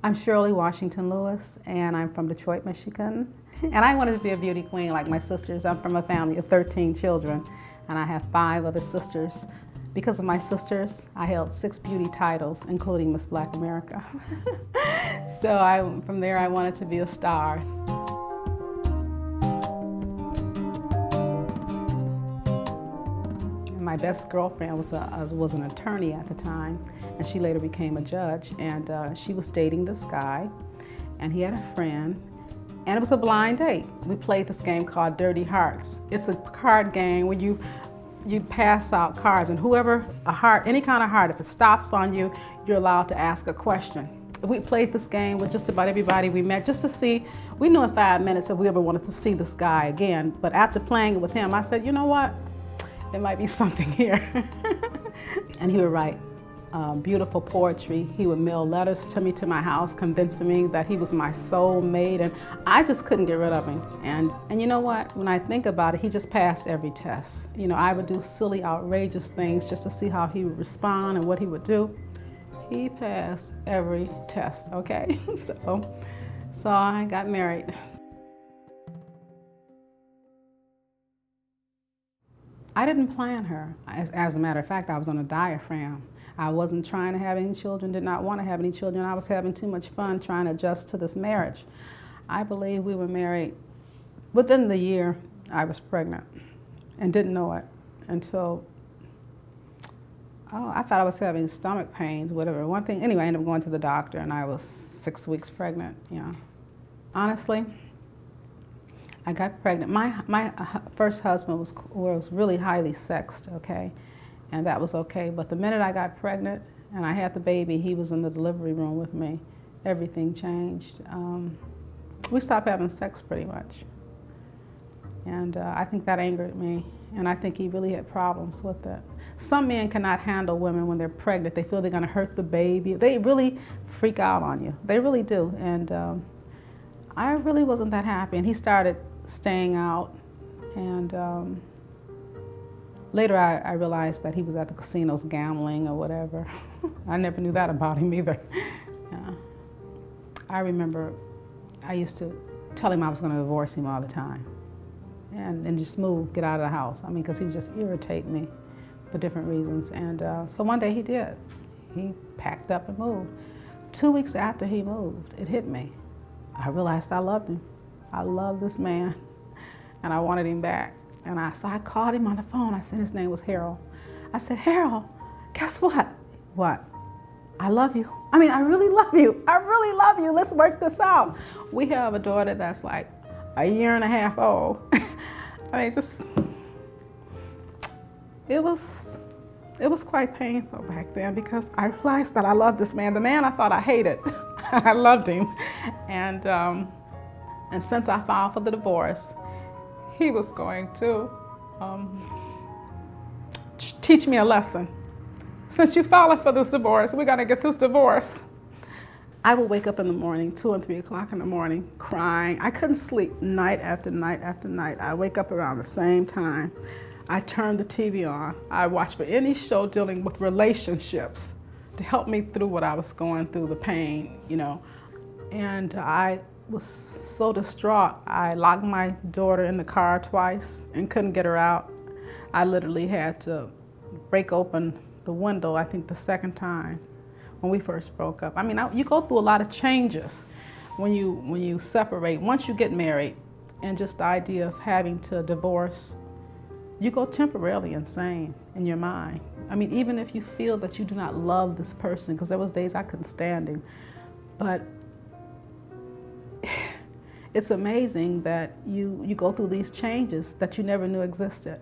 I'm Shirley Washington Lewis, and I'm from Detroit, Michigan. And I wanted to be a beauty queen like my sisters. I'm from a family of 13 children, and I have 5 other sisters. Because of my sisters, I held 6 beauty titles, including Miss Black America. So from there, I wanted to be a star. My best girlfriend was an attorney at the time, and she later became a judge. And she was dating this guy, and he had a friend, and it was a blind date. We played this game called Dirty Hearts. It's a card game where you pass out cards, and whoever, any kind of heart, if it stops on you, you're allowed to ask a question. We played this game with just about everybody we met just to see. We knew in 5 minutes if we ever wanted to see this guy again, but after playing it with him, I said, you know what? There might be something here. And he would write beautiful poetry. He would mail letters to me to my house, convincing me that he was my soulmate, and I just couldn't get rid of him. And you know what? When I think about it, he just passed every test. You know, I would do silly, outrageous things just to see how he would respond and what he would do. He passed every test, okay? So I got married. I didn't plan her. As a matter of fact, I was on a diaphragm. I wasn't trying to have any children, did not want to have any children. I was having too much fun trying to adjust to this marriage. I believe we were married. Within the year, I was pregnant and didn't know it until, I thought I was having stomach pains, whatever. One thing, anyway, I ended up going to the doctor, and I was 6 weeks pregnant, Honestly, I got pregnant. My first husband was really highly sexed, okay? And that was okay. But the minute I got pregnant and I had the baby, he was in the delivery room with me. Everything changed. We stopped having sex pretty much. And I think that angered me. And I think he really had problems with it. Some men cannot handle women when they're pregnant. They feel they're gonna hurt the baby. They really freak out on you. They really do. And I really wasn't that happy. And he started staying out, and later I realized that he was at the casinos gambling or whatever. I never knew that about him either. I remember I used to tell him I was going to divorce him all the time and just move, get out of the house. I mean, because he would just irritate me for different reasons. And so one day he did. He packed up and moved. 2 weeks after he moved, it hit me. I realized I loved him. I love this man, and I wanted him back. And so I called him on the phone. I said, his name was Harold. I said, Harold, guess what? What? I love you. I mean, I really love you. I really love you. Let's work this out. We have a daughter that's like a 1.5 years old. I mean, it was quite painful back then because I realized that I loved this man. The man I thought I hated, I loved him. And since I filed for the divorce, he was going to teach me a lesson. Since you filed for this divorce, we got to get this divorce. I would wake up in the morning, 2 and 3 o'clock in the morning, crying. I couldn't sleep night after night after night. I wake up around the same time. I turned the TV on. I watched for any show dealing with relationships to help me through what I was going through, the pain, And I was so distraught. I locked my daughter in the car twice and couldn't get her out. I literally had to break open the window, I think the second time when we first broke up. I mean, you go through a lot of changes when you separate. Once you get married, and just the idea of having to divorce, you go temporarily insane in your mind. I mean, even if you feel that you do not love this person, because there was days I couldn't stand him, but it's amazing that you go through these changes that you never knew existed,